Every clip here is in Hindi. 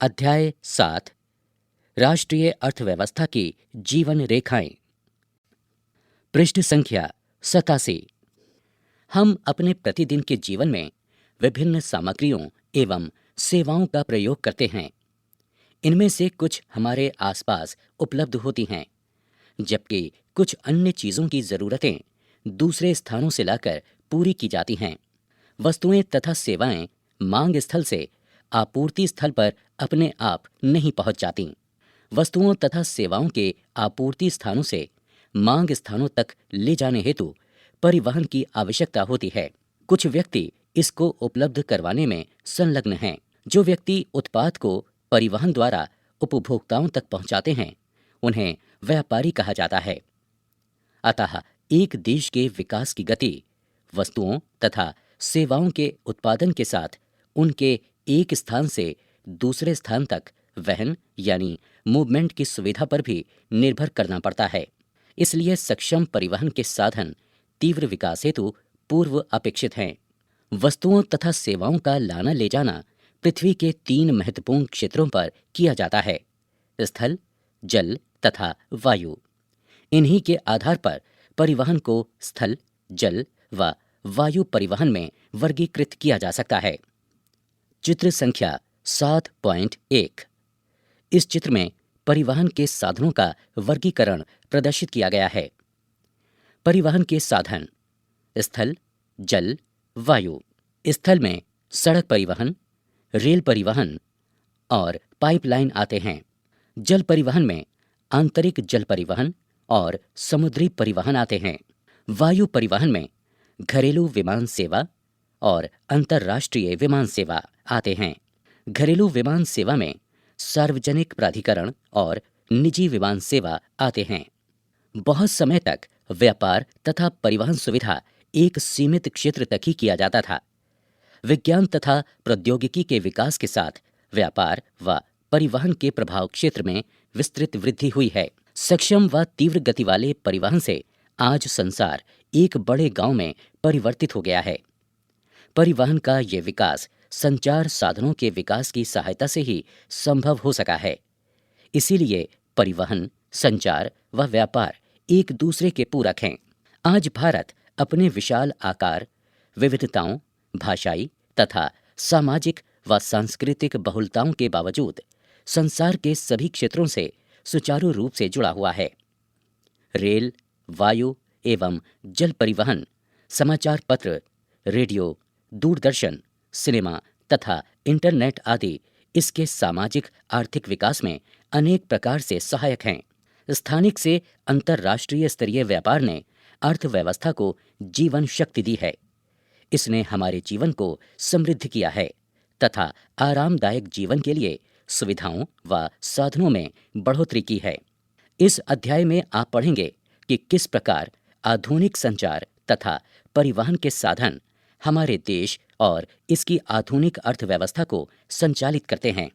अध्याय 7 राष्ट्रीय अर्थव्यवस्था की जीवन रेखाएं। पृष्ठ संख्या 87। हम अपने प्रतिदिन के जीवन में विभिन्न सामग्रियों एवं सेवाओं का प्रयोग करते हैं। इनमें से कुछ हमारे आसपास उपलब्ध होती हैं, जबकि कुछ अन्य चीजों की जरूरतें दूसरे स्थानों से लाकर पूरी की जाती हैं। वस्तुएं तथा सेवाएं मांग स्थल से आपूर्ति स्थल पर अपने आप नहीं पहुंच जाती। वस्तुओं तथा सेवाओं के आपूर्ति स्थानों से मांग स्थानों तक ले जाने हेतु परिवहन की आवश्यकता होती है। कुछ व्यक्ति इसको उपलब्ध करवाने में संलग्न हैं। जो व्यक्ति उत्पाद को परिवहन द्वारा उपभोक्ताओं तक पहुंचाते हैं, उन्हें व्यापारी कहा जाता है। अतः एक देश के विकास की गति वस्तुओं तथा सेवाओं के उत्पादन के साथ उनके एक स्थान से दूसरे स्थान तक वहन यानी मूवमेंट की सुविधा पर भी निर्भर करना पड़ता है। इसलिए सक्षम परिवहन के साधन तीव्र विकास हेतु पूर्व अपेक्षित हैं। वस्तुओं तथा सेवाओं का लाना ले जाना पृथ्वी के 3 महत्वपूर्ण क्षेत्रों पर किया जाता है: स्थल, जल तथा वायु। इन्हीं के आधार पर परिवहन को स्थल, जल व वायु परिवहन में वर्गीकृत किया जा सकता है। चित्र संख्या 7.1। इस चित्र में परिवहन के साधनों का वर्गीकरण प्रदर्शित किया गया है। परिवहन के साधन: स्थल, जल, वायु। स्थल में सड़क परिवहन, रेल परिवहन और पाइपलाइन आते हैं। जल परिवहन में आंतरिक जल परिवहन और समुद्री परिवहन आते हैं। वायु परिवहन में घरेलू विमान सेवा और अंतर्राष्ट्रीय विमान सेवा आते हैं। घरेलू विमान सेवा में सार्वजनिक प्राधिकरण और निजी विमान सेवा आते हैं। बहुत समय तक व्यापार तथा परिवहन सुविधा एक सीमित क्षेत्र तक ही किया जाता था। विज्ञान तथा प्रौद्योगिकी के विकास के साथ व्यापार व परिवहन के प्रभाव क्षेत्र में विस्तृत वृद्धि हुई है। सक्षम व तीव्र गति वाले परिवहन से आज संसार एक बड़े गांव में परिवर्तित हो गया है। परिवहन का ये विकास संचार साधनों के विकास की सहायता से ही संभव हो सका है। इसीलिए परिवहन, संचार व व्यापार एक दूसरे के पूरक हैं। आज भारत अपने विशाल आकार, विविधताओं, भाषाई तथा सामाजिक व सांस्कृतिक बहुलताओं के बावजूद संसार के सभी क्षेत्रों से सुचारू रूप से जुड़ा हुआ है। रेल, वायु एवं जल परिवहन, समाचार पत्र, रेडियो, दूरदर्शन, सिनेमा तथा इंटरनेट आदि इसके सामाजिक आर्थिक विकास में अनेक प्रकार से सहायक हैं। स्थानिक से अंतर्राष्ट्रीय स्तरीय व्यापार ने अर्थव्यवस्था को जीवन शक्ति दी है। इसने हमारे जीवन को समृद्ध किया है तथा आरामदायक जीवन के लिए सुविधाओं व साधनों में बढ़ोतरी की है। इस अध्याय में आप पढ़ेंगे कि किस प्रकार आधुनिक संचार तथा परिवहन के साधन हमारे देश और इसकी आधुनिक अर्थव्यवस्था को संचालित करते हैं।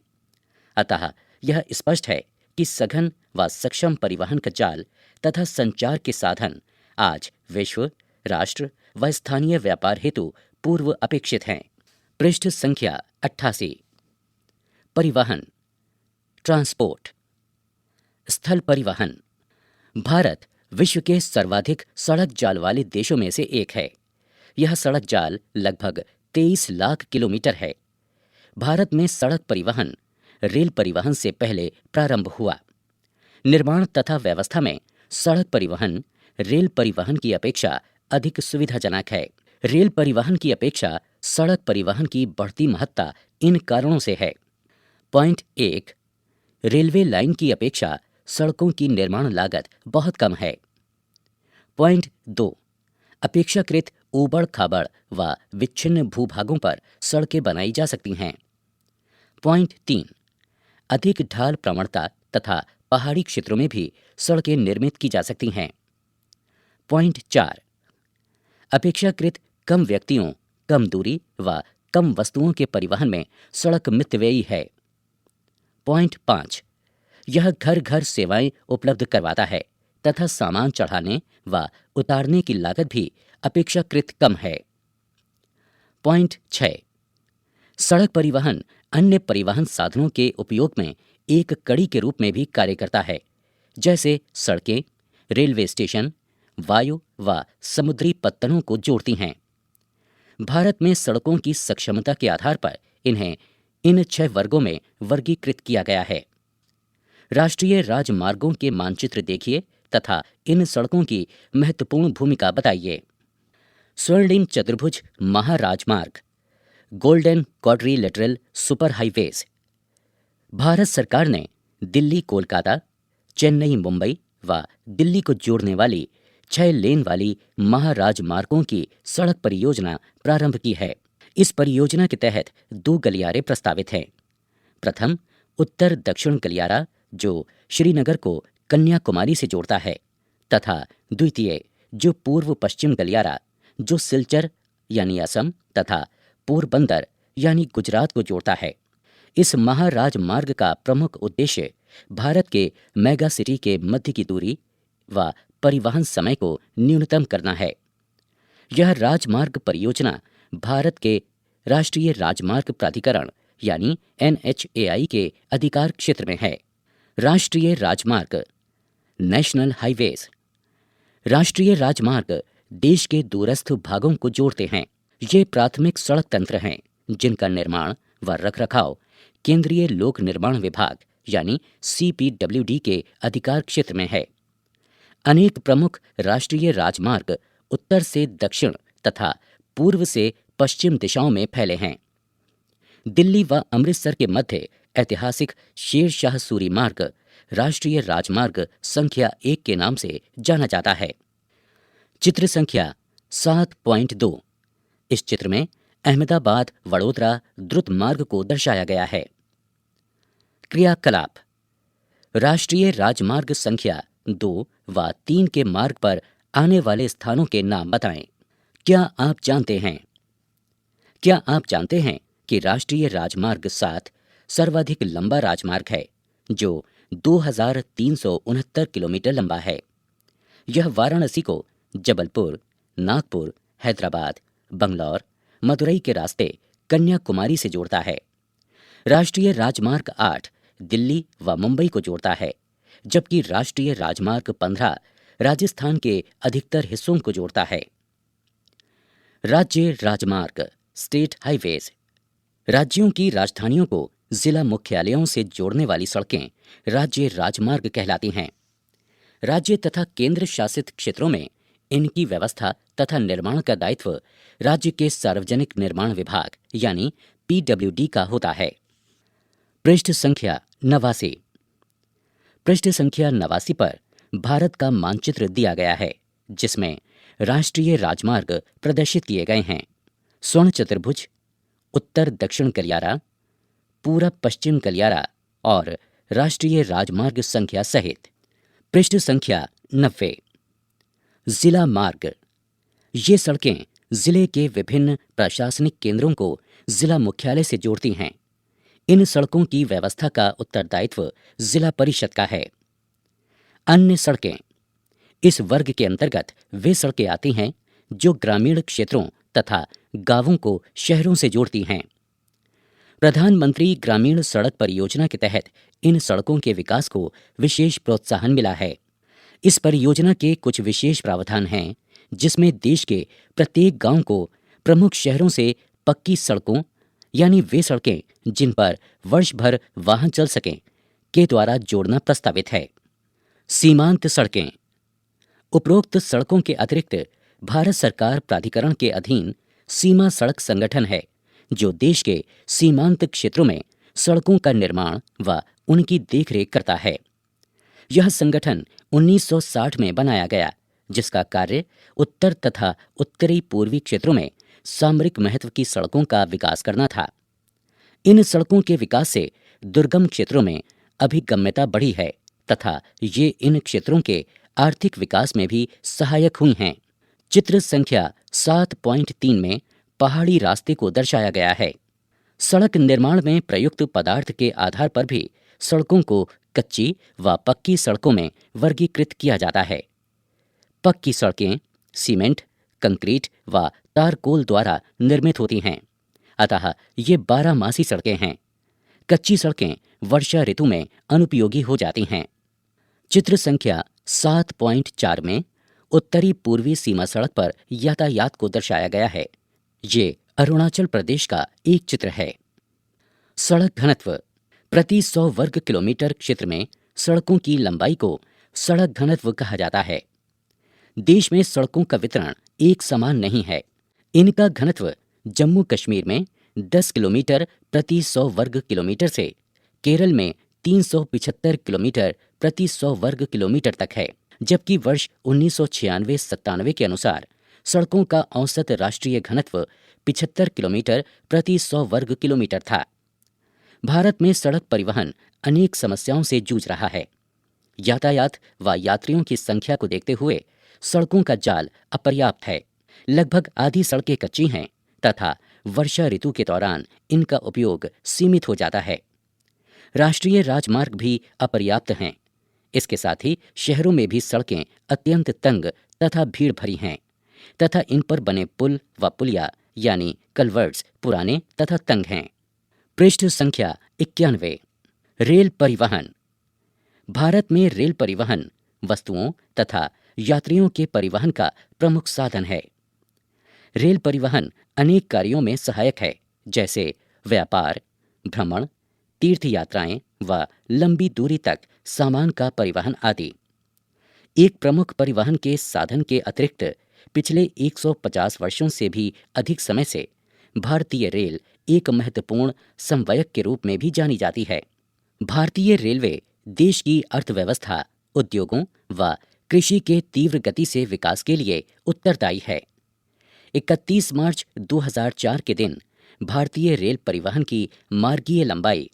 अतः यह स्पष्ट है कि सघन व सक्षम परिवहन का जाल तथा संचार के साधन आज विश्व, राष्ट्र व स्थानीय व्यापार हेतु पूर्व अपेक्षित हैं। पृष्ठ संख्या 88। परिवहन, ट्रांसपोर्ट। स्थल परिवहन। भारत विश्व के सर्वाधिक सड़क जाल वाले देशों में से एक है। यह सड़क जाल लगभग 23 लाख किलोमीटर है। भारत में सड़क परिवहन रेल परिवहन से पहले प्रारंभ हुआ। निर्माण तथा व्यवस्था में सड़क परिवहन रेल परिवहन की अपेक्षा अधिक सुविधाजनक है। रेल परिवहन की अपेक्षा सड़क परिवहन की बढ़ती महत्ता इन कारणों से है। पॉइंट 1, रेलवे लाइन की अपेक्षा सड़कों की निर्माण लागत बहुत कम है। पॉइंट 2, अपेक्षाकृत ऊबड़ खाबड़ व विच्छिन्न भूभागों पर सड़कें बनाई जा सकती हैं। पॉइंट 3, अधिक ढाल प्रवणता तथा पहाड़ी क्षेत्रों में भी सड़कें निर्मित की जा सकती हैं। पॉइंट 4, अपेक्षाकृत कम व्यक्तियों, कम दूरी व कम वस्तुओं के परिवहन में सड़क मितव्ययी है। पॉइंट 5, यह घर घर सेवाएं उपलब्ध करवाता है तथा सामान चढ़ाने व उतारने की लागत भी अपेक्षाकृत कम है। पॉइंट 6। सड़क परिवहन अन्य परिवहन साधनों के उपयोग में एक कड़ी के रूप में भी कार्य करता है, जैसे सड़कें, रेलवे स्टेशन, वायु व समुद्री पत्तनों को जोड़ती हैं। भारत में सड़कों की सक्षमता के आधार पर इन्हें इन 6 वर्गों में वर्गीकृत किया गया है। राष्ट्रीय राजमार्गों के मानचित्र देखिए तथा इन सड़कों की महत्वपूर्ण भूमिका बताइए। स्वर्णिम चतुर्भुज महाराजमार्ग, golden quadrilateral super highways. Bharat सरकार ने दिल्ली कोलकाता, चेन्नई मुंबई व दिल्ली को जोड़ने वाली 6 लेन वाली महाराजमार्गों की सड़क परियोजना प्रारंभ की है। इस परियोजना के तहत 2 गलियारे प्रस्तावित हैं। प्रथम उत्तर दक्षिण गलियारा जो श्रीनगर को कन्याकुमारी से जोड़ता है, तथा द्वितीय जो पूर्व पश्चिम गलियारा जो सिलचर यानी असम तथा पोरबंदर यानी गुजरात को जोड़ता है। इस महाराजमार्ग का प्रमुख उद्देश्य भारत के मेगा सिटी के मध्य की दूरी व परिवहन समय को न्यूनतम करना है। यह राजमार्ग परियोजना भारत के राष्ट्रीय राजमार्ग प्राधिकरण यानी NHAI के अधिकार क्षेत्र में है। राष्ट्रीय राजमार्ग, नेशनल हाईवेज। राष्ट्रीय राजमार्ग देश के दूरस्थ भागों को जोड़ते हैं। ये प्राथमिक सड़क तंत्र हैं जिनका निर्माण व रखरखाव केंद्रीय लोक निर्माण विभाग यानी CPWD के अधिकार क्षेत्र में है। अनेक प्रमुख राष्ट्रीय राजमार्ग उत्तर से दक्षिण तथा पूर्व से पश्चिम दिशाओं में फैले हैं। दिल्ली व अमृतसर के मध्य ऐतिहासिक शेर शाह सूरी मार्ग राष्ट्रीय राजमार्ग संख्या 1 के नाम से जाना जाता है। चित्र संख्या 7.2। इस चित्र में अहमदाबाद वडोदरा द्रुत मार्ग को दर्शाया गया है। क्रियाकलाप। राष्ट्रीय राजमार्ग संख्या 2 व 3 के मार्ग पर आने वाले स्थानों के नाम बताएं। क्या आप जानते हैं कि राष्ट्रीय राजमार्ग 7 सर्वाधिक लंबा राजमार्ग है जो 2369 किलोमीटर लंबा है। यह वाराणसी को जबलपुर, नागपुर, हैदराबाद, बंगलौर, मदुरई के रास्ते कन्याकुमारी से जोड़ता है। राष्ट्रीय राजमार्ग 8 दिल्ली व मुंबई को जोड़ता है, जबकि राष्ट्रीय राजमार्ग 15 राजस्थान के अधिकतर हिस्सों को जोड़ता है। राज्य राजमार्ग, स्टेट हाईवेज। राज्यों की राजधानियों को जिला मुख्यालयों से जोड़ने वाली सड़कें राज्य राजमार्ग कहलाती हैं। राज्य तथा केंद्र शासित क्षेत्रों में इनकी व्यवस्था तथा निर्माण का दायित्व राज्य के सार्वजनिक निर्माण विभाग यानी PWD का होता है। पृष्ठ संख्या 89। पृष्ठ संख्या 89 पर भारत का मानचित्र दिया गया है जिसमें राष्ट्रीय राजमार्ग प्रदर्शित किए गए हैं। स्वर्ण चतुर्भुज, उत्तर दक्षिण गलियारा, पूरब पश्चिम गलियारा और राष्ट्रीय राजमार्ग संख्या सहित। पृष्ठ संख्या 90। जिला मार्ग। ये सड़कें जिले के विभिन्न प्रशासनिक केंद्रों को जिला मुख्यालय से जोड़ती हैं। इन सड़कों की व्यवस्था का उत्तरदायित्व जिला परिषद का है। अन्य सड़कें। इस वर्ग के अंतर्गत वे सड़कें आती हैं जो ग्रामीण क्षेत्रों तथा गांवों को शहरों से जोड़ती हैं। प्रधानमंत्री ग्रामीण सड़क परियोजना के तहत इन सड़कों के विकास को विशेष प्रोत्साहन मिला है। इस परियोजना के कुछ विशेष प्रावधान हैं जिसमें देश के प्रत्येक गांव को प्रमुख शहरों से पक्की सड़कों यानी वे सड़कें जिन पर वर्ष भर वाहन चल सकें के द्वारा जोड़ना प्रस्तावित है। सीमांत सड़कें। उपरोक्त सड़कों के अतिरिक्त भारत सरकार प्राधिकरण के अधीन सीमा सड़क संगठन है जो देश के सीमांत क्षेत्रों में सड़कों का निर्माण व उनकी देखरेख करता है। यह संगठन 1960 में बनाया गया जिसका कार्य उत्तर तथा उत्तरी पूर्वी क्षेत्रों में सामरिक महत्व की सड़कों का विकास करना था। इन सड़कों के विकास से दुर्गम क्षेत्रों में अभिगम्यता बढ़ी है तथा ये इन क्षेत्रों के आर्थिक विकास में भी सहायक हुई हैं। चित्र संख्या 7.3 में पहाड़ी रास्ते को दर्शाया गया है। सड़क निर्माण में प्रयुक्त पदार्थ के आधार पर भी सड़कों को कच्ची व पक्की सड़कों में वर्गीकृत किया जाता है। पक्की सड़कें सीमेंट, कंक्रीट व तारकोल द्वारा निर्मित होती हैं, अतः ये 12 मासी सड़कें हैं। कच्ची सड़कें वर्षा ऋतु में अनुपयोगी हो जाती हैं। चित्र संख्या 7.4 में उत्तरी पूर्वी सीमा सड़क पर यातायात को दर्शाया गया है। ये अरुणाचल प्रदेश का एक चित्र है। सड़क घनत्व प्रति 100 वर्ग किलोमीटर क्षेत्र में सड़कों की लंबाई को सड़क घनत्व कहा जाता है। देश में सड़कों का वितरण एक समान नहीं है। इनका घनत्व जम्मू कश्मीर में 10 किलोमीटर प्रति 100 वर्ग किलोमीटर से केरल में 375 किलोमीटर प्रति 100 वर्ग किलोमीटर तक है, जबकि वर्ष 1996-97 के अनुसार सड़कों का औसत राष्ट्रीय घनत्व 75 किलोमीटर प्रति 100 वर्ग किलोमीटर था। भारत में सड़क परिवहन अनेक समस्याओं से जूझ रहा है। यातायात व यात्रियों की संख्या को देखते हुए सड़कों का जाल अपर्याप्त है। लगभग आधी सड़कें कच्ची हैं तथा वर्षा ऋतु के दौरान इनका उपयोग सीमित हो जाता है। राष्ट्रीय राजमार्ग भी अपर्याप्त हैं। इसके साथ ही शहरों में भी सड़कें अत्यंत तंग तथा भीड़ भरी हैं तथा इन पर बने पुल व पुलिया यानी कलवर्ट्स पुराने तथा तंग हैं। पृष्ठ संख्या 91। रेल परिवहन। भारत में रेल परिवहन वस्तुओं तथा यात्रियों के परिवहन का प्रमुख साधन है। रेल परिवहन अनेक कार्यों में सहायक है, जैसे व्यापार, भ्रमण, तीर्थ यात्राएं व लंबी दूरी तक सामान का परिवहन आदि। एक प्रमुख परिवहन के साधन के अतिरिक्त पिछले 150 वर्षों से भी अधिक समय से भारतीय रेल एक महत्वपूर्ण समन्वयक के रूप में भी जानी जाती है। भारतीय रेलवे देश की अर्थव्यवस्था, उद्योगों व कृषि के तीव्र गति से विकास के लिए उत्तरदायी है। 31 मार्च 2004 के दिन भारतीय रेल परिवहन की मार्गीय लंबाई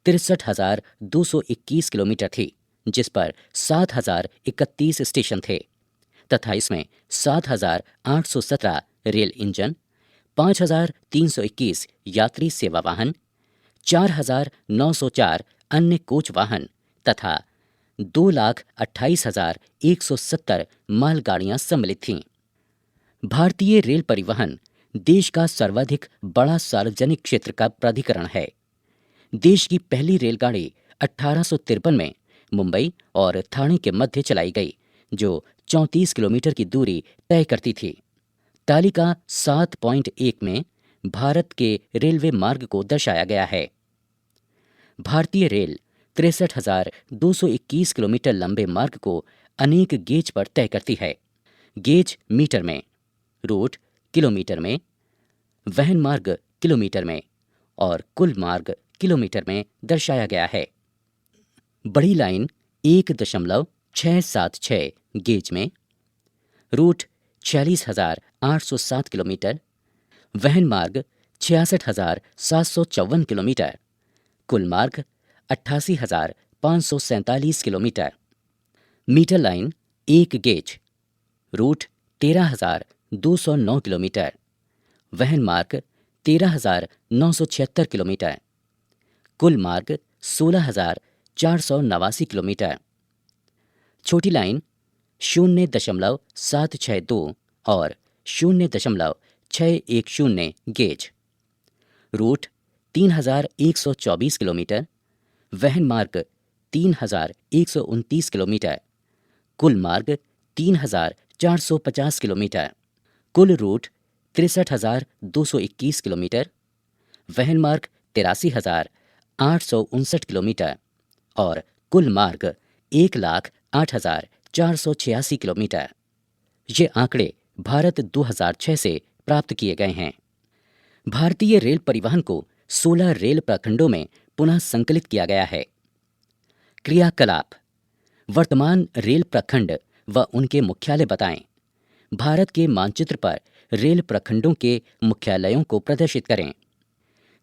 63,221 किलोमीटर थी, जिस पर 7,031 स्टेशन थे तथा इसमें 7,817 रेल इंजन, 5,321 यात्री सेवा वाहन, 4,904 अन्य कोच वाहन तथा 2,28,170 मालगाड़ियां सम्मिलित थीं। भारतीय रेल परिवहन देश का सर्वाधिक बड़ा सार्वजनिक क्षेत्र का प्राधिकरण है। देश की पहली रेलगाड़ी 1853 में मुंबई और ठाणे के मध्य चलाई गई, जो 34 किलोमीटर की दूरी तय करती थी। तालिका 7.1 में भारत के रेलवे मार्ग को दर्शाया गया है। भारतीय रेल 63,221 किलोमीटर लंबे मार्ग को अनेक गेज पर तय करती है। गेज मीटर में, रूट किलोमीटर में, वहन मार्ग किलोमीटर में और कुल मार्ग किलोमीटर में दर्शाया गया है। बड़ी लाइन 1.676 गेज में, रूट 46,807 किलोमीटर, वहन मार्ग 66,754 किलोमीटर, कुल मार्ग 88,547 kilometre. Metre line 1 gauge, route 13,209 kilometre, वहन मार्ग 13,976 किलोमीटर, कुल मार्ग 16,489 किलोमीटर। छोटी लाइन 0.762 और 0.610 गेज, रूट 3,124 किलोमीटर, वहन मार्ग 3,129 किलोमीटर, कुल मार्ग 3,450 किलोमीटर, कुल रूट 63,221 किलोमीटर, वहन मार्ग 83,859 किलोमीटर और कुल मार्ग 1,08,486 किलोमीटर। ये आंकड़े भारत 2006 से प्राप्त किए गए हैं। भारतीय रेल परिवहन को 16 रेल प्रखंडों में पुनः संकलित किया गया है। क्रियाकलाप। वर्तमान रेल प्रखंड व उनके मुख्यालय बताएं। भारत के मानचित्र पर रेल प्रखंडों के मुख्यालयों को प्रदर्शित करें।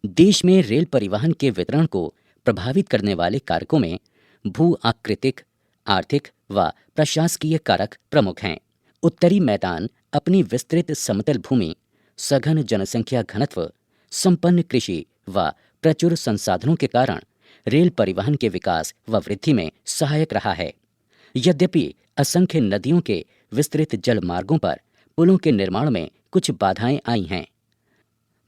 देश में रेल परिवहन के वितरण को प्रभावित करने वाले कारकों में भू आकृतिक, आर्थिक व प्रशासकीय कारक प्रमुख हैं। उत्तरी मैदान अपनी विस्तृत समतल भूमि, सघन जनसंख्या घनत्व, संपन्न कृषि व प्रचुर संसाधनों के कारण रेल परिवहन के विकास व वृद्धि में सहायक रहा है। यद्यपि असंख्य नदियों के विस्तृत जल मार्गों पर पुलों के निर्माण में कुछ बाधाएं आई हैं।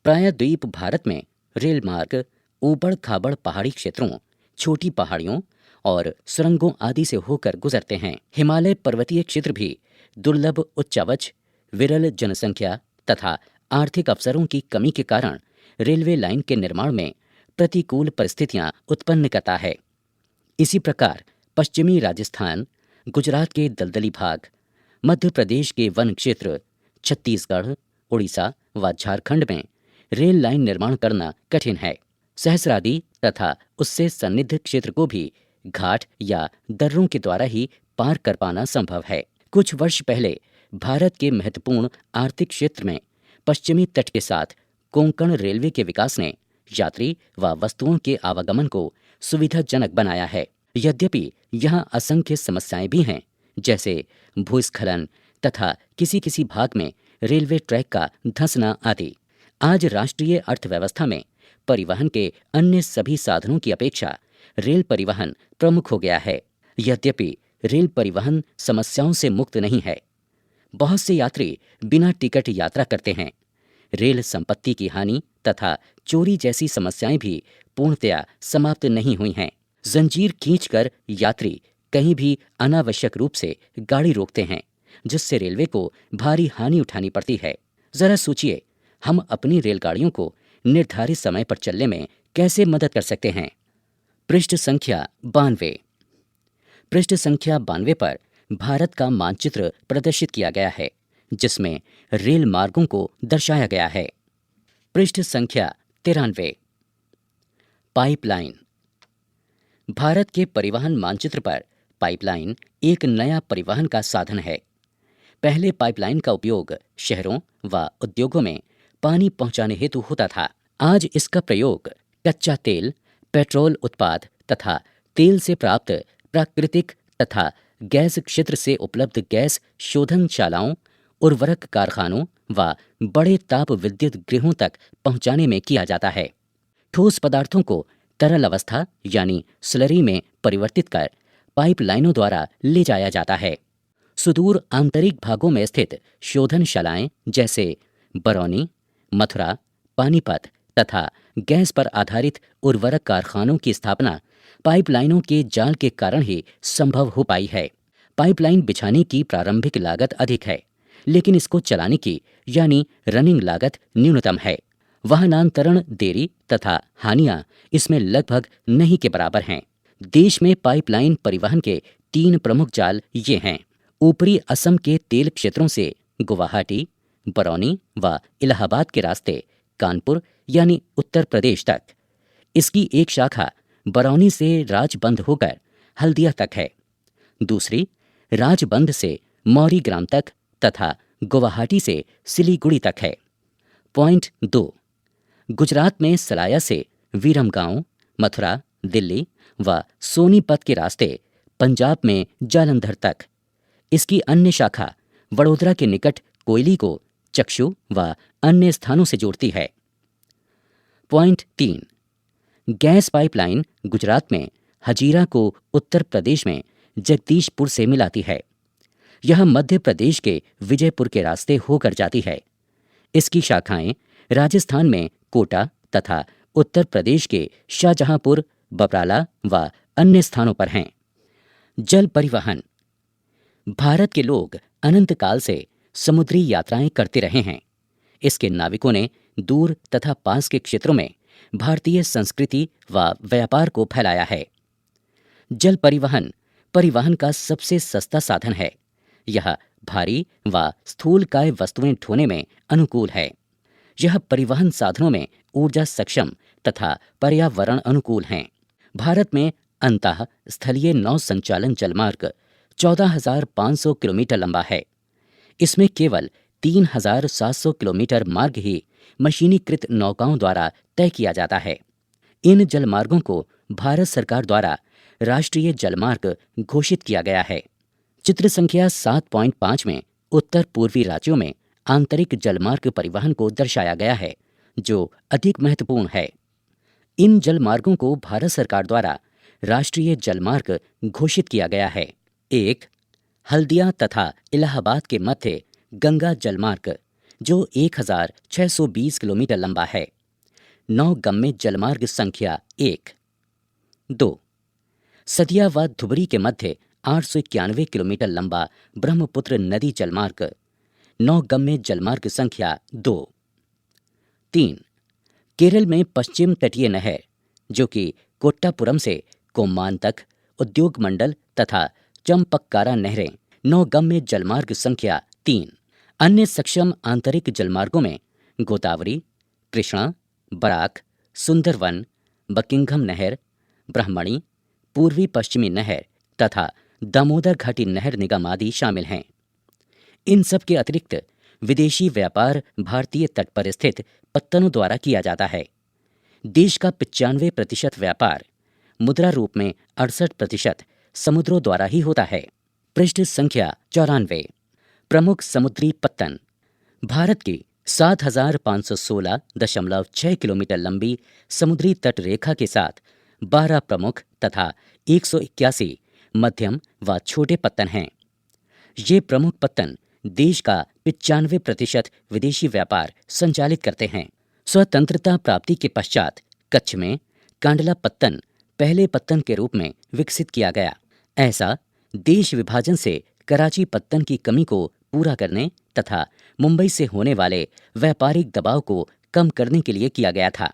प्रायद्वीप भारत में रेल मार्ग ऊबड़ खाबड़ पहाड़ी क्षेत्रों, छोटी पहाड़ियों और सुरंगों आदि से होकर गुजरते हैं। हिमालय पर्वतीय क्षेत्र भी दुर्लभ उच्चावच, विरल जनसंख्या तथा आर्थिक अवसरों की कमी के कारण रेलवे लाइन के निर्माण में प्रतिकूल परिस्थितियां उत्पन्न करता है। इसी प्रकार पश्चिमी राजस्थान, गुजरात के दलदली भाग, मध्य प्रदेश के वन क्षेत्र, छत्तीसगढ़, उड़ीसा व झारखंड में रेल लाइन निर्माण करना कठिन है। सहस्रादि तथा उससे सन्निध क्षेत्र को भी घाट या दर्रों के द्वारा ही पार कर पाना संभव है। कुछ वर्ष पहले भारत के महत्वपूर्ण आर्थिक क्षेत्र में पश्चिमी तट के साथ कोंकण रेलवे के विकास ने यात्री व वस्तुओं के आवागमन को सुविधाजनक बनाया है। यद्यपि यहाँ असंख्य समस्याएं भी हैं, जैसे भूस्खलन तथा किसी किसी भाग में रेलवे ट्रैक का धंसना आदि। आज राष्ट्रीय अर्थव्यवस्था में परिवहन के अन्य सभी साधनों की अपेक्षा रेल परिवहन प्रमुख हो गया है। यद्यपि रेल परिवहन समस्याओं से मुक्त नहीं है। बहुत से यात्री बिना टिकट यात्रा करते हैं। रेल संपत्ति की हानि तथा चोरी जैसी समस्याएं भी पूर्णतया समाप्त नहीं हुई हैं। जंजीर खींचकर यात्री कहीं भी अनावश्यक रूप से गाड़ी रोकते हैं, जिससे रेलवे को भारी हानि उठानी पड़ती है। जरा सोचिए, हम अपनी रेलगाड़ियों को निर्धारित समय पर चलने में कैसे मदद कर सकते हैं। पृष्ठ संख्या 92। पृष्ठ संख्या 92 पर भारत का मानचित्र प्रदर्शित किया गया है, जिसमें रेल मार्गों को दर्शाया गया है। पृष्ठ संख्या 93। पाइपलाइन। भारत के परिवहन मानचित्र पर पाइपलाइन एक नया परिवहन का साधन है। पहले पाइपलाइन का उपयोग शहरों व उद्योगों में पानी पहुंचाने हेतु होता था। आज इसका प्रयोग कच्चा तेल, पेट्रोल उत्पाद तथा तेल से प्राप्त प्राकृतिक तथा गैस क्षेत्र से उपलब्ध गैस शोधनशालाओं, उर्वरक कारखानों व बड़े ताप विद्युत गृहों तक पहुंचाने में किया जाता है। ठोस पदार्थों को तरल अवस्था यानी स्लरी में परिवर्तित कर पाइपलाइनों द्वारा ले जाया जाता है। सुदूर आंतरिक भागों में स्थित शोधनशालाएं जैसे बरौनी, मथुरा, पानीपत तथा गैस पर आधारित उर्वरक कारखानों की स्थापना पाइपलाइनों के जाल के कारण ही संभव हो पाई है। पाइपलाइन बिछाने की प्रारंभिक लागत अधिक है, लेकिन इसको चलाने की यानी रनिंग लागत न्यूनतम है। वाहनांतरण देरी तथा हानियां इसमें लगभग नहीं के बराबर हैं। देश में पाइपलाइन परिवहन के 3 प्रमुख जाल ये हैं। ऊपरी असम के तेल क्षेत्रों से गुवाहाटी, बरौनी व इलाहाबाद के रास्ते कानपुर यानी उत्तर प्रदेश तक। इसकी एक शाखा बरौनी से राजबंद होकर हल्दिया तक है। दूसरी राजबंद से मौरी ग्राम तक तथा गुवाहाटी से सिलीगुड़ी तक है। पॉइंट 2। गुजरात में सलाया से वीरमगांव, मथुरा, दिल्ली व सोनीपत के रास्ते पंजाब में जालंधर तक। इसकी अन्य शाखा वडोदरा के निकट कोयली को चक्षु व अन्य स्थानों से जोड़ती है। पॉइंट 3। गैस पाइपलाइन गुजरात में हजीरा को उत्तर प्रदेश में जगदीशपुर से मिलाती है। यह मध्य प्रदेश के विजयपुर के रास्ते होकर जाती है। इसकी शाखाएं राजस्थान में कोटा तथा उत्तर प्रदेश के शाहजहांपुर, बपराला व अन्य स्थानों पर हैं। जल परिवहन। भारत के लोग अनंत काल से समुद्री यात्राएं करते रहे हैं। इसके नाविकों ने दूर तथा पास के क्षेत्रों में भारतीय संस्कृति व व्यापार को फैलाया है। जल परिवहन परिवहन का सबसे सस्ता साधन है। यह भारी व स्थूलकाय वस्तुएं ढोने में अनुकूल है। यह परिवहन साधनों में ऊर्जा सक्षम तथा पर्यावरण अनुकूल हैं। भारत में अंतः स्थलीय नौ संचालन जलमार्ग 14,500 किलोमीटर लंबा है। इसमें केवल 3,700 किलोमीटर मार्ग ही मशीनीकृत नौकाओं द्वारा तय किया जाता है। इन जलमार्गों को भारत सरकार द्वारा राष्ट्रीय जलमार्ग घोषित किया गया है। चित्र संख्या 7.5 में उत्तर पूर्वी राज्यों में आंतरिक जलमार्ग परिवहन को दर्शाया गया है, जो अधिक महत्वपूर्ण है। इन जलमार्गों को भारत सरकार द्वारा राष्ट्रीय जलमार्ग घोषित किया गया है। 1. हल्दिया तथा इलाहाबाद के मध्य गंगा जलमार्ग जो 1620 किलोमीटर लंबा है। नौगम्य जलमार्ग संख्या 1। 2। सदिया व धुबरी के मध्य 891 किलोमीटर लंबा ब्रह्मपुत्र नदी जलमार्ग नौगम्य जलमार्ग संख्या 2। 3। केरल में पश्चिम तटीय नहर जो कि कोट्टापुरम से कोम्मान तक उद्योग मंडल तथा चंपक्कारा नहरें नौगम्य जलमार्ग संख्या 3। अन्य सक्षम आंतरिक जलमार्गों में गोदावरी, कृष्णा, बराक, सुंदरवन, बकिंघम नहर, ब्रह्मणी, पूर्वी पश्चिमी नहर तथा दामोदर घाटी नहर निगम आदि शामिल हैं। इन सब के अतिरिक्त विदेशी व्यापार भारतीय तट पर स्थित पत्तनों द्वारा किया जाता है। देश का 95% व्यापार मुद्रा रूप में 68% समुद्रों द्वारा ही होता है। पृष्ठ संख्या 94। प्रमुख समुद्री पत्तन। भारत की 7516.6 किलोमीटर लंबी समुद्री तट रेखा के साथ 12 प्रमुख तथा 181 मध्यम व छोटे पत्तन हैं। ये प्रमुख पत्तन देश का 95% विदेशी व्यापार संचालित करते हैं। स्वतंत्रता प्राप्ति के पश्चात कच्छ में कांडला पत्तन पहले पत्तन के रूप में विकसित किया गया। ऐसा देश विभाजन से कराची पत्तन की कमी को पूरा करने तथा मुंबई से होने वाले व्यापारिक दबाव को कम करने के लिए किया गया था।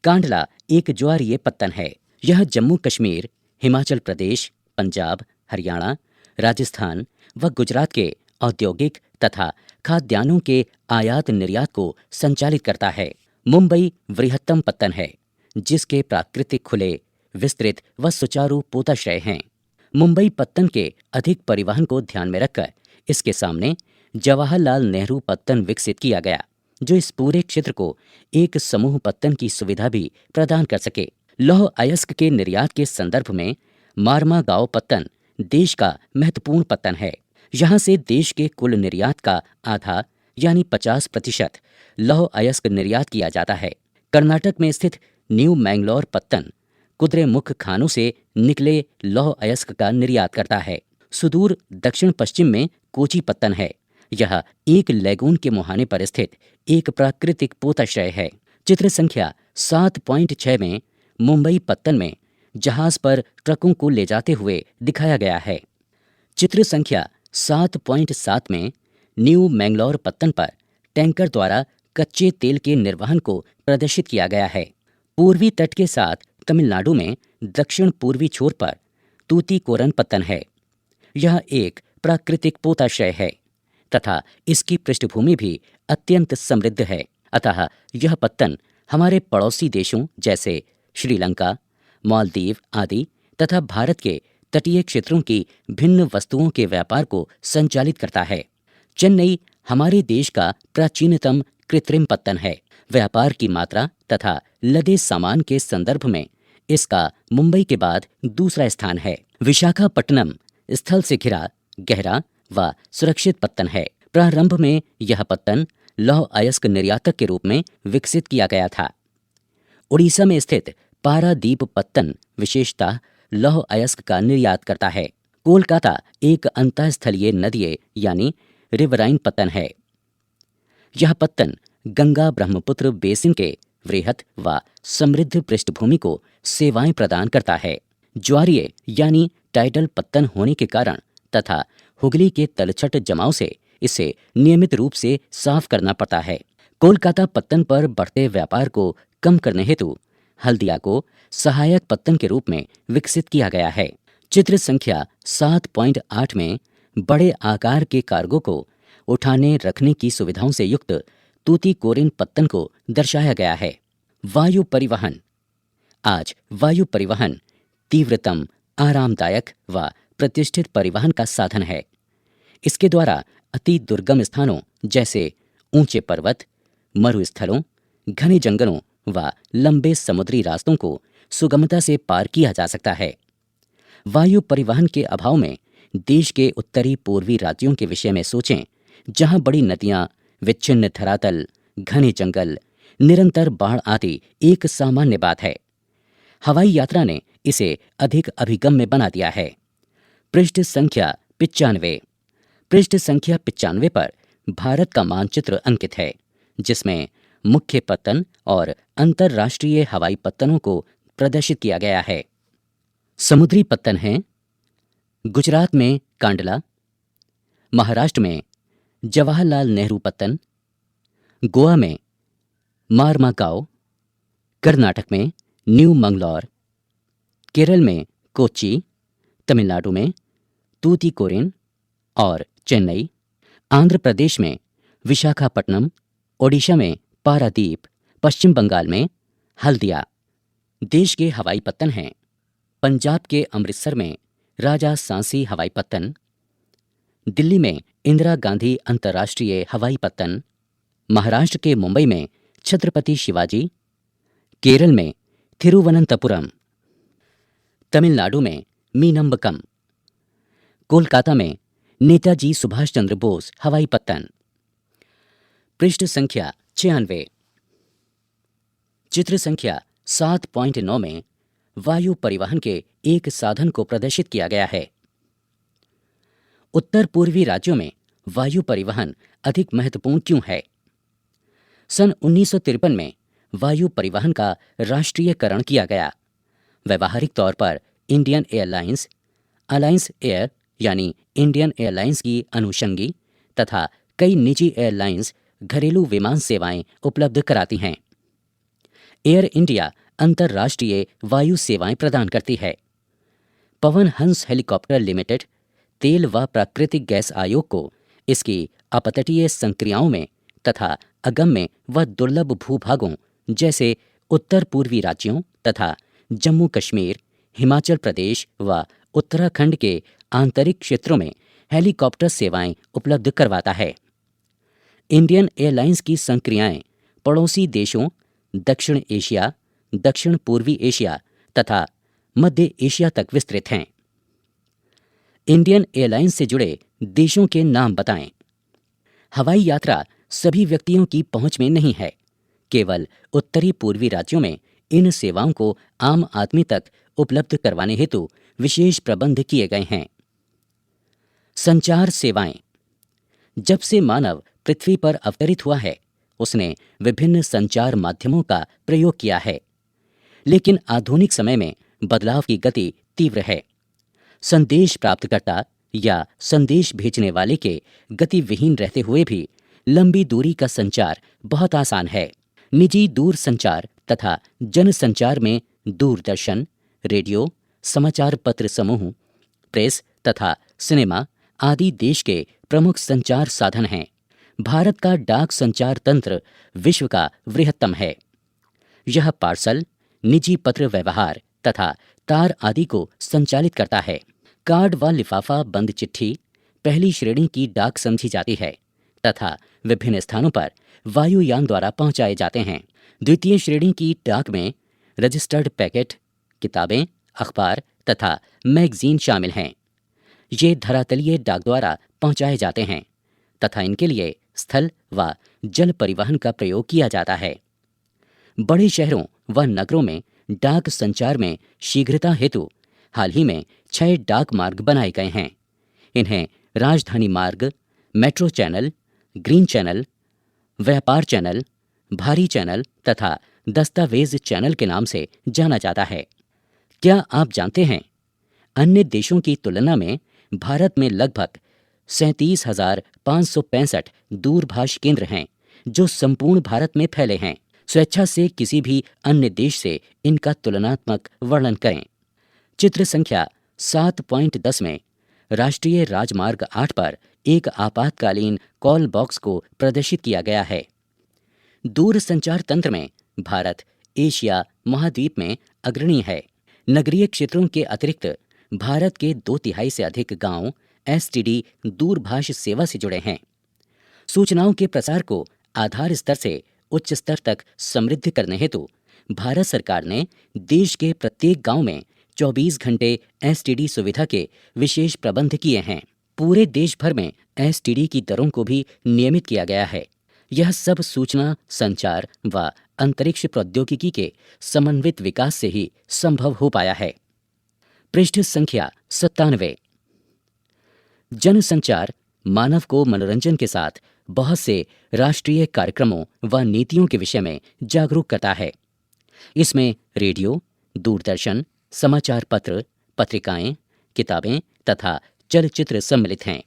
कांडला एक ज्वारीय पत्तन है। यह जम्मू कश्मीर, हिमाचल प्रदेश, पंजाब, हरियाणा, राजस्थान व गुजरात के औद्योगिक तथा खाद्यान्नों के आयात निर्यात को संचालित करता है। मुंबई वृहत्तम पत्तन है जिसके प्राकृतिक खुले, विस्तृत व सुचारू पोताश्रय हैं। मुंबई पत्तन के अधिक परिवहन को ध्यान में रखकर इसके सामने जवाहरलाल नेहरू पत्तन विकसित किया गया जो इस पूरे क्षेत्र को एक समूह पत्तन की सुविधा भी प्रदान कर सके। लौह अयस्क के निर्यात के संदर्भ में मारमागांव पत्तन देश का महत्वपूर्ण पत्तन है। यहाँ से देश के कुल निर्यात का आधा यानी 50% लौह अयस्क निर्यात किया जाता है। कर्नाटक में स्थित न्यू मैंगलोर पत्तन कुद्रेमुख खानों से निकले लौह अयस्क का निर्यात करता है। सुदूर दक्षिण पश्चिम में कोची पत्तन है। यह एक लैगून के मुहाने पर स्थित एक प्राकृतिक पोताश्रय है। चित्र संख्या 7.6 में मुंबई पत्तन में जहाज पर ट्रकों को ले जाते हुए दिखाया गया है। चित्र संख्या 7.7 में न्यू मैंगलोर पत्तन पर टैंकर द्वारा कच्चे तेल के निर्वहन को प्रदर्शित किया गया है। पूर्वी तट के साथ तमिलनाडु में दक्षिण पूर्वी छोर पर तूतीकोरन पत्तन है। यह एक प्राकृतिक पोताश्रय है तथा इसकी पृष्ठभूमि भी अत्यंत समृद्ध है। अतः यह पत्तन हमारे पड़ोसी देशों जैसे श्रीलंका, मालदीव आदि तथा भारत के तटीय क्षेत्रों की भिन्न वस्तुओं के व्यापार को संचालित करता है। चेन्नई हमारे देश का प्राचीनतम कृत्रिम पत्तन है। व्यापार की मात्रा तथा लदे सामान के संदर्भ में इसका मुंबई के बाद दूसरा स्थान है। विशाखापट्टनम स्थल से घिरा, गहरा व सुरक्षित पत्तन है। प्रारंभ में यह पत्तन लौह अयस्क निर्यातक के रूप में विकसित किया गया था। उड़ीसा में स्थित पारादीप पत्तन विशेषतः लौह अयस्क का निर्यात करता है। कोलकाता एक अंतःस्थलीय नदीय यानी रिवराइन पत्तन है। यह पत्तन गंगा ब्रह्मपुत्र बेसिन के वृहत व समृद्ध पृष्ठभूमि को सेवाएं प्रदान करता है। ज्वारीय यानी टाइडल पत्तन होने के कारण तथा हुगली के तलछट जमाव से इसे नियमित रूप से साफ करना पड़ता है। कोलकाता पत्तन पर बढ़ते व्यापार को कम करने हेतु हल्दिया को सहायक पत्तन के रूप में विकसित किया गया है। चित्र संख्या 7.8 में बड़े आकार के कार्गो को उठाने रखने की सुविधाओं से युक्त तूतीकोरिन पत्तन को दर्शाया गया है। वायु परिवहन। आज वायु परिवहन तीव्रतम, आरामदायक व प्रतिष्ठित परिवहन का साधन है। इसके द्वारा अति दुर्गम स्थानों जैसे ऊंचे पर्वत, मरुस्थलों, घने जंगलों व लंबे समुद्री रास्तों को सुगमता से पार किया जा सकता है। वायु परिवहन के अभाव में देश के उत्तरी पूर्वी राज्यों के विषय में सोचें, जहां बड़ी नदियां, विच्छिन्न धरातल, घने जंगल, निरंतर बाढ़ आदि एक सामान्य बात है। हवाई यात्रा ने इसे अधिक अभिगम्य बना दिया है। पृष्ठ संख्या 95। पृष्ठ संख्या 95 पर भारत का मानचित्र अंकित है, जिसमें मुख्य पत्तन और अंतर्राष्ट्रीय हवाई पत्तनों को प्रदर्शित किया गया है। समुद्री पत्तन हैं गुजरात में कांडला, महाराष्ट्र में जवाहरलाल नेहरू पत्तन, गोवा में मारमागाओ, कर्नाटक में न्यू मंगलौर, केरल में कोच्चि, तमिलनाडु में तूतीकोरिन और चेन्नई, आंध्र प्रदेश में विशाखापट्टनम, ओडिशा में पारादीप, पश्चिम बंगाल में हल्दिया। देश के हवाई पत्तन हैं पंजाब के अमृतसर में राजा सांसी हवाई पत्तन, दिल्ली में इंदिरा गांधी अंतर्राष्ट्रीय हवाई पत्तन, महाराष्ट्र के मुंबई में छत्रपति शिवाजी, केरल में थिरुवनंतपुरम, तमिलनाडु में मीनम्बकम, कोलकाता में नेताजी सुभाष चंद्र बोस हवाई पत्तन। पृष्ठ संख्या 96। चित्र संख्या 7.9 में वायु परिवहन के एक साधन को प्रदर्शित किया गया है। उत्तर पूर्वी राज्यों में वायु परिवहन अधिक महत्वपूर्ण क्यों है? सन 1953 में वायु परिवहन का राष्ट्रीयकरण किया गया। व्यावहारिक तौर पर इंडियन एयरलाइंस, अलायंस एयर यानी इंडियन एयरलाइंस की अनुषंगी तथा कई निजी एयरलाइंस घरेलू विमान सेवाएं उपलब्ध कराती हैं। एयर इंडिया अंतर्राष्ट्रीय वायु सेवाएं प्रदान करती है। पवन हंस हेलीकॉप्टर लिमिटेड तेल व प्राकृतिक गैस आयोग को इसकी अपतटीय संक्रियाओं में तथा अगम्य व दुर्लभ भूभागों जैसे उत्तर पूर्वी राज्यों तथा जम्मू कश्मीर, हिमाचल प्रदेश व उत्तराखंड के आंतरिक क्षेत्रों में हेलीकॉप्टर सेवाएं उपलब्ध करवाता है। इंडियन एयरलाइंस की संक्रियाएं पड़ोसी देशों दक्षिण एशिया, दक्षिण पूर्वी एशिया तथा मध्य एशिया तक विस्तृत हैं। इंडियन एयरलाइंस से जुड़े देशों के नाम बताएं। हवाई यात्रा सभी व्यक्तियों की पहुंच में नहीं है। केवल उत्तरी पूर्वी राज्यों में इन सेवाओं को आम आदमी तक उपलब्ध करवाने हेतु विशेष प्रबंध किए गए हैं। संचार सेवाएं। जब से मानव पृथ्वी पर अवतरित हुआ है, उसने विभिन्न संचार माध्यमों का प्रयोग किया है, लेकिन आधुनिक समय में बदलाव की गति तीव्र है। संदेश प्राप्तकर्ता या संदेश भेजने वाले के गतिविहीन रहते हुए भी लंबी दूरी का संचार बहुत आसान है। निजी दूर संचार तथा जन संचार में दूरदर्शन, रेडियो, समाचार पत्र समूह, प्रेस तथा सिनेमा आदि देश के प्रमुख संचार साधन हैं। भारत का डाक संचार तंत्र विश्व का वृहत्तम है। यह पार्सल, निजी पत्र व्यवहार तथा तार आदि को संचालित करता है। कार्ड व लिफाफा बंद चिट्ठी पहली श्रेणी की डाक समझी जाती है तथा विभिन्न स्थानों पर वायुयान द्वारा पहुंचाए जाते हैं। द्वितीय श्रेणी की डाक में रजिस्टर्ड पैकेट, किताबें, अखबार तथा मैगजीन शामिल हैं। ये धरातलीय डाक द्वारा पहुंचाए जाते हैं तथा इनके लिए स्थल व जल परिवहन का प्रयोग किया जाता है। बड़े शहरों व नगरों में डाक संचार में शीघ्रता हेतु हाल ही में 6 डाक मार्ग बनाए गए हैं। इन्हें राजधानी मार्ग, मेट्रो चैनल, ग्रीन चैनल, व्यापार चैनल, भारी चैनल तथा दस्तावेज चैनल के नाम से जाना जाता है। क्या आप जानते हैं, अन्य देशों की तुलना में भारत में लगभग 37,565 दूरभाष केंद्र हैं, जो संपूर्ण भारत में फैले हैं। स्वेच्छा से किसी भी अन्य देश से इनका तुलनात्मक वर्णन करें। चित्र संख्या 7.10 में राष्ट्रीय राजमार्ग 8 पर एक आपातकालीन कॉल बॉक्स को प्रदर्शित किया गया है। दूर संचार तंत्र में भारत एशिया महाद्वीप में अग्रणी है। नगरीय क्षेत्रों के अतिरिक्त भारत के 2/3 से अधिक गांव एसटीडी दूरभाष सेवा से जुड़े हैं। सूचनाओं के प्रसार को आधार स्तर से उच्च स्तर तक समृद्ध करने हेतु भारत सरकार ने देश के प्रत्येक गांव में 24 घंटे एसटीडी सुविधा के विशेष प्रबंध किए हैं। पूरे देश भर में एसटीडी की दरों को भी नियमित किया गया है। यह सब सूचना संचार व अंतरिक्ष प्रौद्योगिकी के समन्वित विकास से ही संभव हो पाया है। पृष्ठ संख्या 97। जनसंचार मानव को मनोरंजन के साथ बहुत से राष्ट्रीय कार्यक्रमों व नीतियों के विषय में जागरूक करता है। इसमें रेडियो, दूरदर्शन, समाचार पत्र, पत्रिकाएं, किताबें तथा चलचित्र सम्मिलित हैं।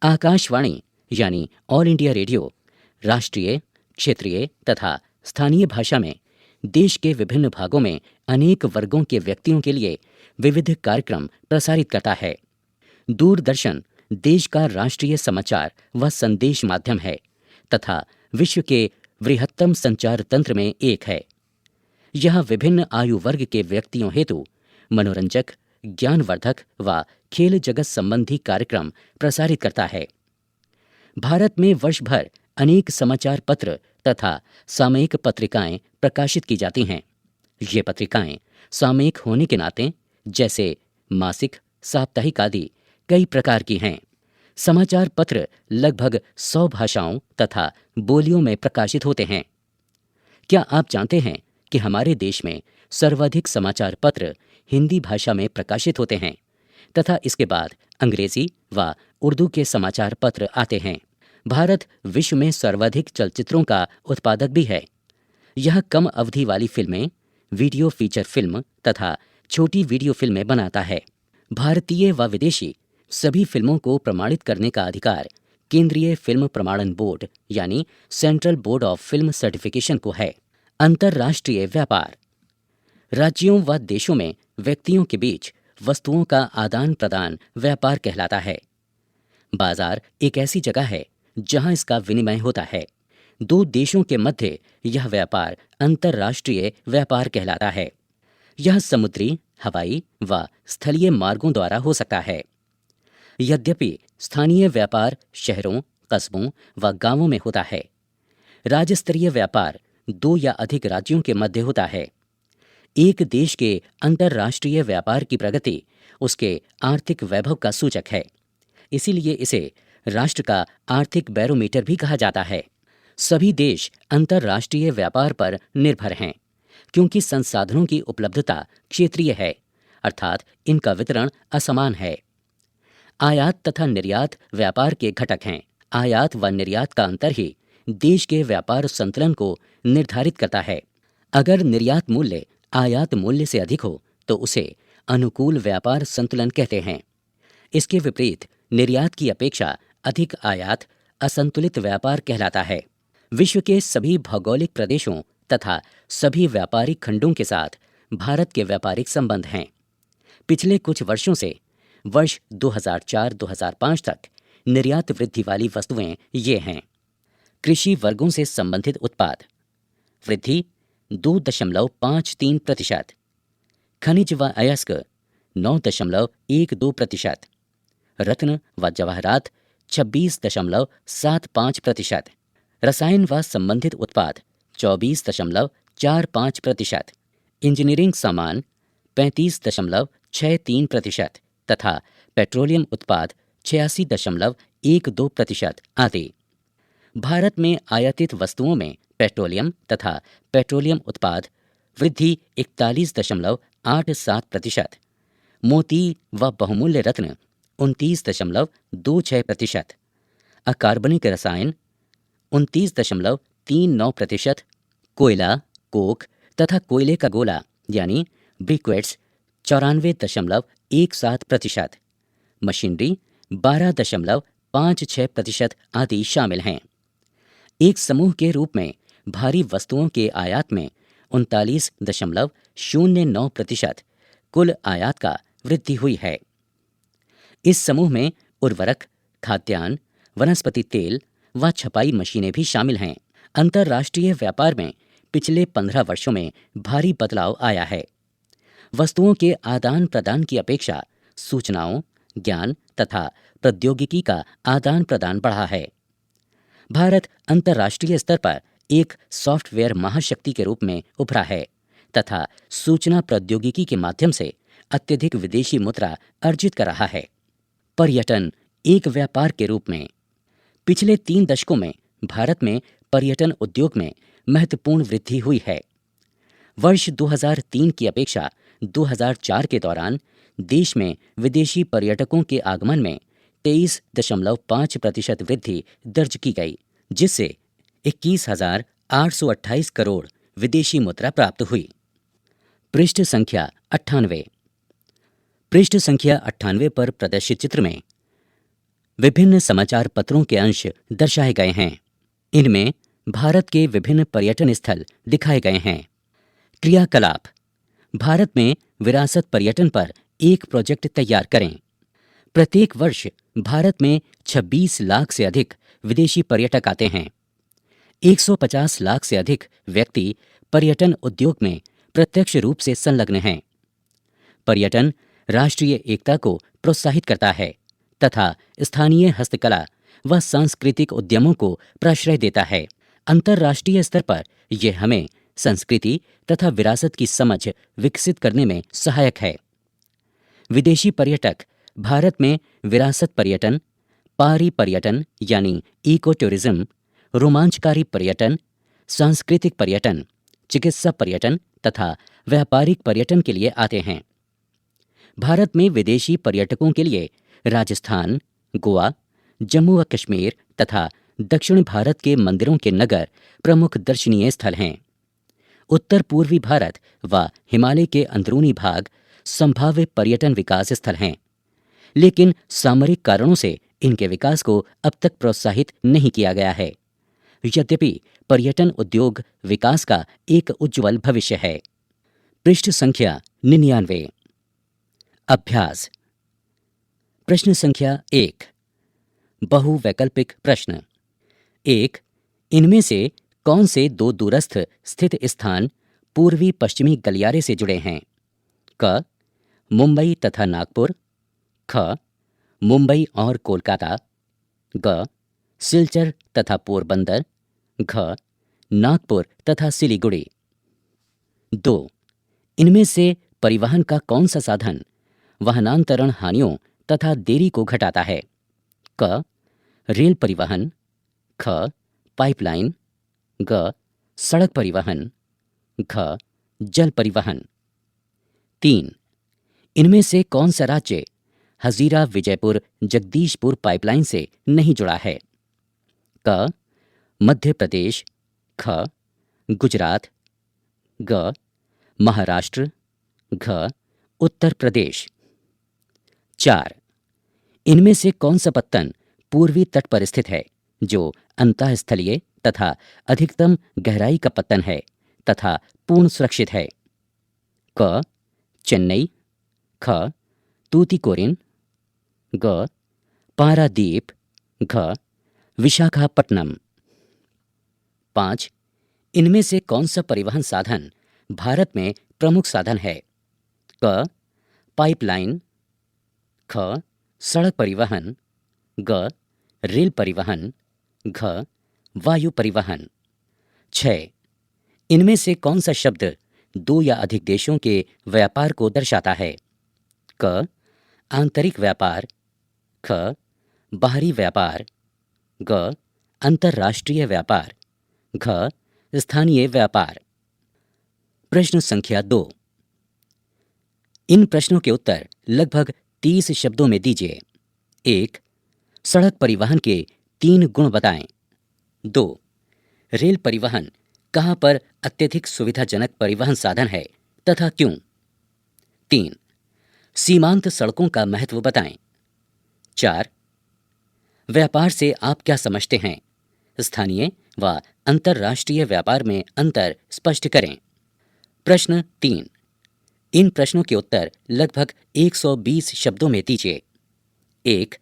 आकाशवाणी यानी ऑल इंडिया रेडियो राष्ट्रीय, क्षेत्रीय तथा स्थानीय भाषा में देश के विभिन्न भागों में अनेक वर्गों के व्यक्तियों के लिए विविध कार्यक्रम प्रसारित करता है। दूरदर्शन देश का राष्ट्रीय समाचार व संदेश माध्यम है तथा विश्व के वृहत्तम संचार तंत्र में एक है। यह विभिन्न आयु वर्ग के व्यक्तियों हेतु मनोरंजक, ज्ञानवर्धक व खेल जगत संबंधी कार्यक्रम प्रसारित करता है। भारत में वर्ष भर अनेक समाचार पत्र तथा सामयिक पत्रिकाएं प्रकाशित की जाती हैं। ये पत्रिकाएं सामयिक होने के नाते जैसे मासिक, साप्ताहिक आदि कई प्रकार की हैं। समाचार पत्र लगभग 100 भाषाओं तथा बोलियों में प्रकाशित होते हैं। क्या आप जानते हैं कि हमारे देश में सर्वाधिक समाचार पत्र हिंदी भाषा में प्रकाशित होते हैं तथा इसके बाद अंग्रेजी व उर्दू के समाचार पत्र आते हैं। भारत विश्व में सर्वाधिक चलचित्रों का उत्पादक भी है। यह कम अवधि वाली फिल्में, वीडियो फीचर फिल्म तथा छोटी वीडियो फिल्में बनाता है। भारतीय व विदेशी सभी फिल्मों को प्रमाणित करने का अधिकार केंद्रीय फिल्म प्रमाणन बोर्ड यानी central board of film certification को है। अंतर्राष्ट्रीय व्यापार राज्यों व देशों में व्यक्तियों के बीच वस्तुओं का आदान प्रदान व्यापार कहलाता है। बाजार एक ऐसी जगह है जहां इसका विनिमय होता है। दो देशों के मध्य यह व्यापार अंतर्राष्ट्रीय व्यापार कहलाता है। यह समुद्री, हवाई व स्थलीय मार्गों द्वारा हो सकता है। यद्यपि स्थानीय व्यापार शहरों, कस्बों व गांवों में होता है। राज्य स्तरीय व्यापार 2 या अधिक राज्यों के मध्य होता है। एक देश के अंतर्राष्ट्रीय व्यापार की प्रगति उसके आर्थिक वैभव का सूचक है। इसीलिए इसे राष्ट्र का आर्थिक बैरोमीटर भी कहा जाता है। सभी देश अंतर्राष्ट्रीय व्यापार पर निर्भर हैं क्योंकि संसाधनों की उपलब्धता क्षेत्रीय है, अर्थात इनका वितरण असमान है। आयात तथा निर्यात व्यापार के घटक हैं। आयात व निर्यात का अंतर ही देश के व्यापार संतुलन को निर्धारित करता है। अगर निर्यात मूल्य आयात मूल्य से अधिक हो तो उसे अनुकूल व्यापार संतुलन कहते हैं। इसके विपरीत निर्यात की अपेक्षा अधिक आयात असंतुलित व्यापार कहलाता है। विश्व के सभी भौगोलिक प्रदेशों तथा सभी व्यापारिक खंडों के साथ भारत के व्यापारिक संबंध हैं। पिछले कुछ वर्षों से वर्ष 2004-2005 तक निर्यात वृद्धि वाली वस्तुएं ये हैं। कृषि वर्गों से संबंधित उत्पाद वृद्धि 2.53%, खनिज व अयस्क 9.12%, रत्न व जवाहरात 26.75%, रसायन व संबंधित उत्पाद 24.45%, इंजीनियरिंग सामान 35.63% तथा पेट्रोलियम उत्पाद 86.12% आदि। भारत में आयातित वस्तुओं में पेट्रोलियम तथा पेट्रोलियम उत्पाद वृद्धि 41.87%, मोती व बहुमूल्य रत्न 29.26%, अकार्बनिक रसायन 29.39%, कोयला, कोक तथा कोयले का गोला यानी ब्रिक्वेट्स 94.17%, मशीनरी 12.56% आदि शामिल हैं। एक समूह के रूप में भारी वस्तुओं के आयात में 39.09% कुल आयात का वृद्धि हुई है। इस समूह में उर्वरक, खाद्यान्न, वनस्पति तेल व छपाई मशीनें भी शामिल हैं। अंतर्राष्ट्रीय व्यापार में पिछले 15 वर्षों में भारी बदलाव आया है। वस्तुओं के आदान प्रदान की अपेक्षा सूचनाओं, ज्ञान तथा प्रौद्योगिकी का आदान प्रदान बढ़ा है। भारत अंतर्राष्ट्रीय स्तर पर एक सॉफ्टवेयर महाशक्ति के रूप में उभरा है तथा सूचना प्रौद्योगिकी के माध्यम से अत्यधिक विदेशी मुद्रा अर्जित कर रहा है। पर्यटन एक व्यापार के रूप में पिछले 3 दशकों में भारत में पर्यटन उद्योग में महत्वपूर्ण वृद्धि हुई है। वर्ष 2003 की अपेक्षा 2004 के दौरान देश में विदेशी पर्यटकों के आगमन में 23.5% वृद्धि दर्ज की गई, जिससे 21,828 करोड़ विदेशी मुद्रा प्राप्त हुई। पृष्ठ संख्या 98। पृष्ठ संख्या 98 पर प्रदर्शित चित्र में विभिन्न समाचार पत्रों के अंश दर्शाए गए हैं। इनमें भारत के विभिन्न पर्यटन स्थल दिखाए गए हैं। क्रियाकलाप: भारत में विरासत पर्यटन पर एक प्रोजेक्ट तैयार करें। प्रत्येक वर्ष भारत में 26 लाख से अधिक विदेशी पर्यटक आते हैं। 150 लाख से अधिक व्यक्ति पर्यटन उद्योग में प्रत्यक्ष रूप से संलग्न हैं। पर्यटन राष्ट्रीय एकता को प्रोत्साहित करता है तथा स्थानीय हस्तकला व सांस्कृतिक उद्यमों को प्रश्रय देता है। अंतर्राष्ट्रीय स्तर पर यह हमें संस्कृति तथा विरासत की समझ विकसित करने में सहायक है। विदेशी पर्यटक भारत में विरासत पर्यटन, पारी पर्यटन यानी इको टूरिज्म, रोमांचकारी पर्यटन, सांस्कृतिक पर्यटन, चिकित्सा पर्यटन तथा व्यापारिक पर्यटन के लिए आते हैं। भारत में विदेशी पर्यटकों के लिए राजस्थान, गोवा, जम्मू व कश्मीर तथा दक्षिण भारत के मंदिरों के नगर प्रमुख दर्शनीय स्थल हैं। उत्तर पूर्वी भारत व हिमालय के अंदरूनी भाग संभाव्य पर्यटन विकास स्थल हैं, लेकिन सामरिक कारणों से इनके विकास को अब तक प्रोत्साहित नहीं किया गया है। यद्यपि पर्यटन उद्योग विकास का एक उज्ज्वल भविष्य है। पृष्ठ संख्या 99। अभ्यास: प्रश्न संख्या 1। बहुवैकल्पिक प्रश्न। 1। इनमें से कौन से दो दूरस्थ स्थित स्थान पूर्वी पश्चिमी गलियारे से जुड़े हैं? क. मुंबई तथा नागपुर, ख. मुंबई और कोलकाता, ग. सिलचर तथा पोरबंदर, घ. नागपुर तथा सिलीगुड़ी। 2. इनमें से परिवहन का कौन सा साधन वाहनांतरण हानियों तथा देरी को घटाता है? क. रेल परिवहन, ख. पाइपलाइन, ग. सड़क परिवहन, घ. जल परिवहन। 3. इनमें से कौन सा राज्य हजीरा विजयपुर जगदीशपुर पाइपलाइन से नहीं जुड़ा है? क. मध्य प्रदेश, ख. गुजरात, ग. महाराष्ट्र, घ. उत्तर प्रदेश। 4. इनमें से कौन सा पत्तन पूर्वी तट पर स्थित है जो अंतःस्थलीय तथा अधिकतम गहराई का पत्तन है तथा पूर्ण सुरक्षित है? क. चेन्नई, ख. तूतीकोरिन, ग. पारादीप, घ. विशाखापट्टनम। 5. इनमें से कौन सा परिवहन साधन भारत में प्रमुख साधन है? क. पाइपलाइन, ख. सड़क परिवहन, ग. रेल परिवहन, घ. वायु परिवहन। 6. इनमें से कौन सा शब्द दो या अधिक देशों के व्यापार को दर्शाता है? क. आंतरिक व्यापार, ख. बाहरी व्यापार, ग. अंतर्राष्ट्रीय व्यापार, घ. स्थानीय व्यापार। प्रश्न संख्या 2। इन प्रश्नों के उत्तर लगभग 30 शब्दों में दीजिए। 1. सड़क परिवहन के 3 गुण बताएं। 2. रेल परिवहन कहां पर अत्यधिक सुविधाजनक परिवहन साधन है तथा क्यों? 3. सीमांत सड़कों का महत्व बताएं। 4. व्यापार से आप क्या समझते हैं? स्थानीय व अंतर्राष्ट्रीय व्यापार में अंतर स्पष्ट करें। प्रश्न 3। इन प्रश्नों के उत्तर लगभग 120 शब्दों में दीजिए। 1.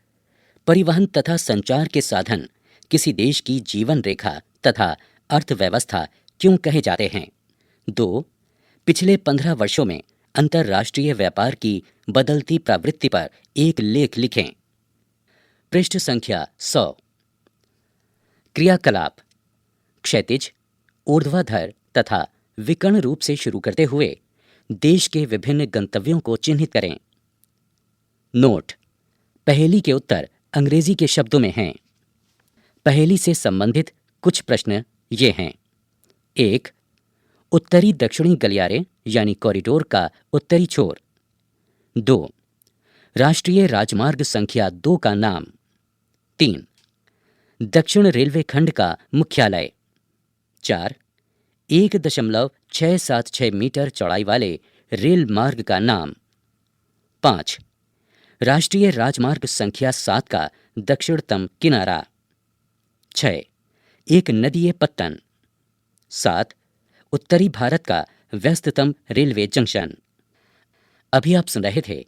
परिवहन तथा संचार के साधन किसी देश की जीवन रेखा तथा अर्थव्यवस्था क्यों कहे जाते हैं? 2. पिछले 15 वर्षों में अंतर्राष्ट्रीय व्यापार की बदलती प्रवृत्ति पर एक लेख लिखें। पृष्ठ संख्या 100। क्रियाकलाप: क्षैतिज, ऊर्ध्वाधर तथा विकर्ण रूप से शुरू करते हुए देश के विभिन्न गंतव्यों को चिन्हित करें। नोट: पहेली के उत्तर अंग्रेजी के शब्दों में हैं। पहेली से संबंधित कुछ प्रश्न ये हैं। 1. उत्तरी दक्षिणी गलियारे यानी कॉरिडोर का उत्तरी छोर। 2. राष्ट्रीय राजमार्ग संख्या 2 का नाम। 3. दक्षिण रेलवे खंड का मुख्यालय। 4. 1.676 मीटर चौड़ाई वाले रेल मार्ग का नाम। 5. राष्ट्रीय राजमार्ग संख्या 7 का दक्षिणतम किनारा। 6. एक नदीय पत्तन। 7. उत्तरी भारत का व्यस्ततम रेलवे जंक्शन। अभी आप सुन रहे थे